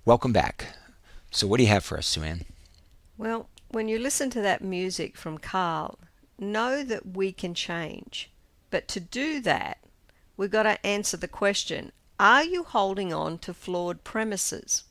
Welcome back. So what do you have for us, Sue-Anne? Well, when you listen to that music from Carl, know that we can change. But to do that, we've got to answer the question, are you holding on to flawed premises?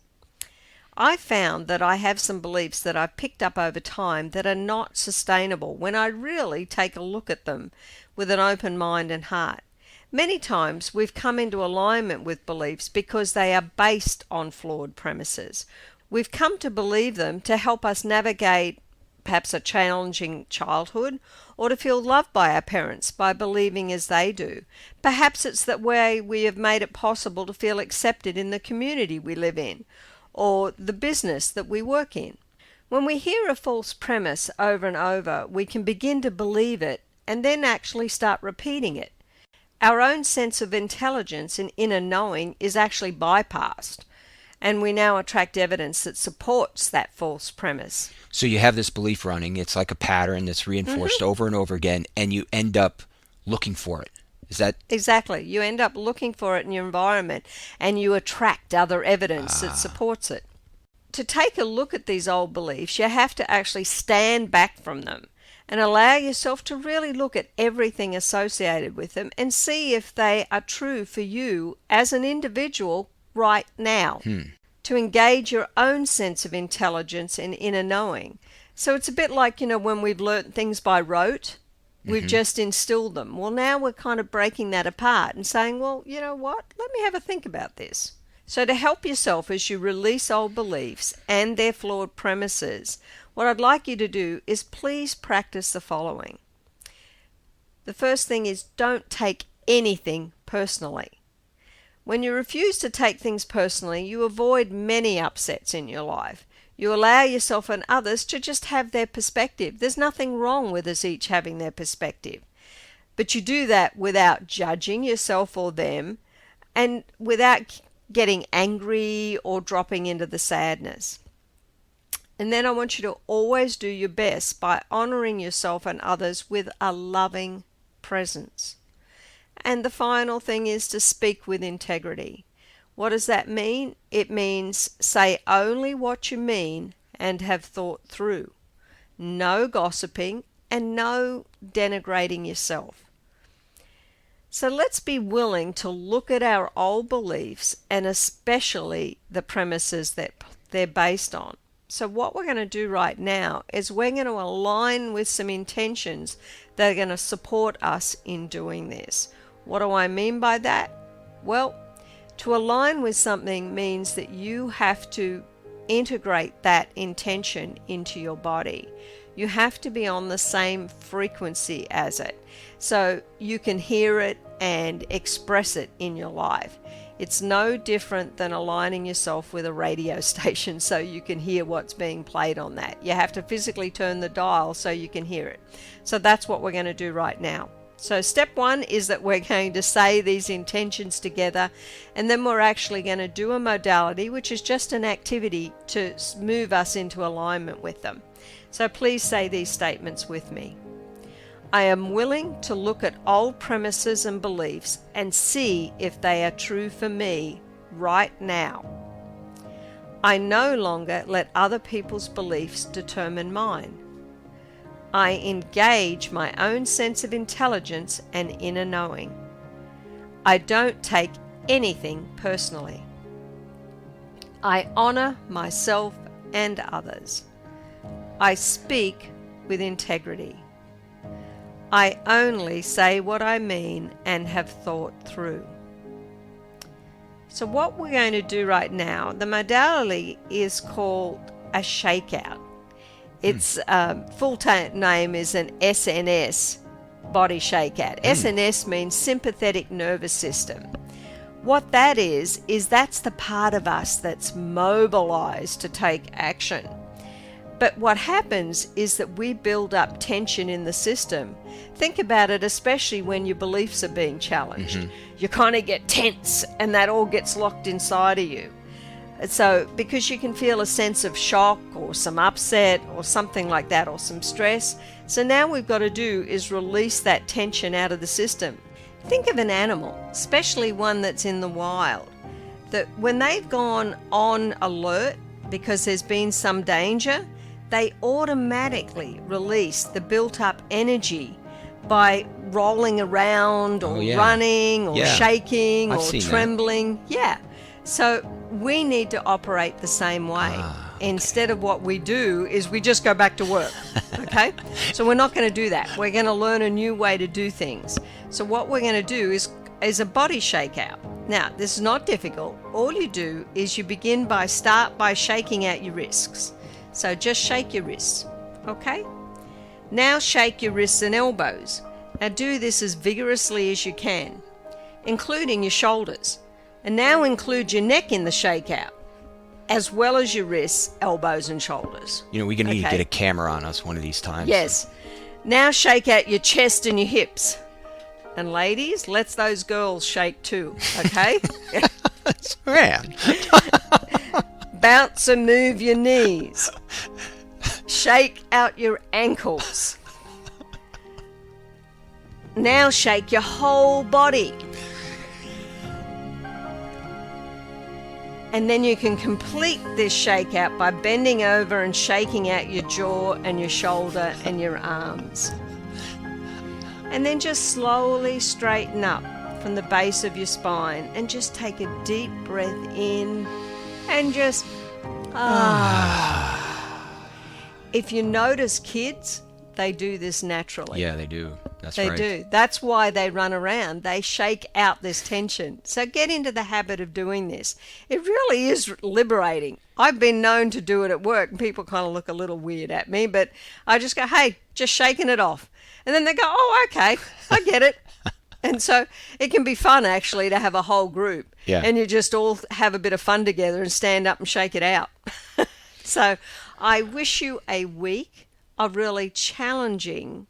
I found that I have some beliefs that I've picked up over time that are not sustainable when I really take a look at them with an open mind and heart. Many times we've come into alignment with beliefs because they are based on flawed premises. We've come to believe them to help us navigate perhaps a challenging childhood, or to feel loved by our parents by believing as they do. Perhaps it's that way we have made it possible to feel accepted in the community we live in, or the business that we work in. When we hear a false premise over and over, we can begin to believe it and then actually start repeating it. Our own sense of intelligence and inner knowing is actually bypassed, and we now attract evidence that supports that false premise. So you have this belief running. It's like a pattern that's reinforced over and over again, and you end up looking for it. Is that... Exactly. You end up looking for it in your environment, and you attract other evidence that supports it. To take a look at these old beliefs, you have to actually stand back from them and allow yourself to really look at everything associated with them and see if they are true for you as an individual right now. To engage your own sense of intelligence and inner knowing. So it's a bit like, when we've learnt things by rote, we've just instilled them. Well, now we're kind of breaking that apart and saying, well, you know what? Let me have a think about this. So to help yourself as you release old beliefs and their flawed premises, what I'd like you to do is please practice the following. The first thing is don't take anything personally. When you refuse to take things personally, you avoid many upsets in your life. You allow yourself and others to just have their perspective. There's nothing wrong with us each having their perspective. But you do that without judging yourself or them, and without getting angry or dropping into the sadness. And then I want you to always do your best by honoring yourself and others with a loving presence. And the final thing is to speak with integrity. What does that mean? It means say only what you mean and have thought through. No gossiping and no denigrating yourself. So let's be willing to look at our old beliefs and especially the premises that they're based on. So what we're going to do right now is we're going to align with some intentions that are going to support us in doing this. What do I mean by that? Well, to align with something means that you have to integrate that intention into your body. You have to be on the same frequency as it, so you can hear it and express it in your life. It's no different than aligning yourself with a radio station so you can hear what's being played on that. You have to physically turn the dial so you can hear it. So that's what we're going to do right now. So step one is that we're going to say these intentions together, and then we're actually going to do a modality, which is just an activity to move us into alignment with them. So please say these statements with me. I am willing to look at old premises and beliefs and see if they are true for me right now. I no longer let other people's beliefs determine mine. I engage my own sense of intelligence and inner knowing. I don't take anything personally. I honor myself and others. I speak with integrity. I only say what I mean and have thought through. So what we're going to do right now, the modality is called a shakeout. Its full name is an SNS body shakeout. SNS means sympathetic nervous system. What that is that's the part of us that's mobilized to take action. But what happens is that we build up tension in the system. Think about it, especially when your beliefs are being challenged. You kind of get tense and that all gets locked inside of you. So because you can feel a sense of shock or some upset or something like that, or some stress. So now we've got to do is release that tension out of the system. Think of an animal, especially one that's in the wild. that when they've gone on alert because there's been some danger, they automatically release the built-up energy by rolling around or running or shaking or trembling. Yeah. So we need to operate the same way. Instead of what we do is we just go back to work. Okay? So we're not going to do that. We're going to learn a new way to do things. So what we're going to do is a body shakeout. Now, this is not difficult. All you do is you start by shaking out your wrists. So just shake your wrists. Okay? Now shake your wrists and elbows. Now do this as vigorously as you can, including your shoulders. And now include your neck in the shakeout, as well as your wrists, elbows, and shoulders. You know, we're going to need to get a camera on us one of these times. Yes. Now shake out your chest and your hips. And ladies, let those girls shake too, okay? Man. Bounce and move your knees. Shake out your ankles. Now shake your whole body. And then you can complete this shakeout by bending over and shaking out your jaw and your shoulder and your arms. And then just slowly straighten up from the base of your spine and just take a deep breath in and just If you notice kids, they do this naturally. Yeah, they do. That's right. They do. That's why they run around. They shake out this tension. So get into the habit of doing this. It really is liberating. I've been known to do it at work, and people kind of look a little weird at me, but I just go, hey, just shaking it off. And then they go, oh, okay, I get it. And so it can be fun, actually, to have a whole group. Yeah. And you just all have a bit of fun together and stand up and shake it out. So I wish you a week of really challenging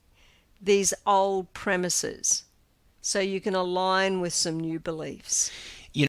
these old premises so you can align with some new beliefs.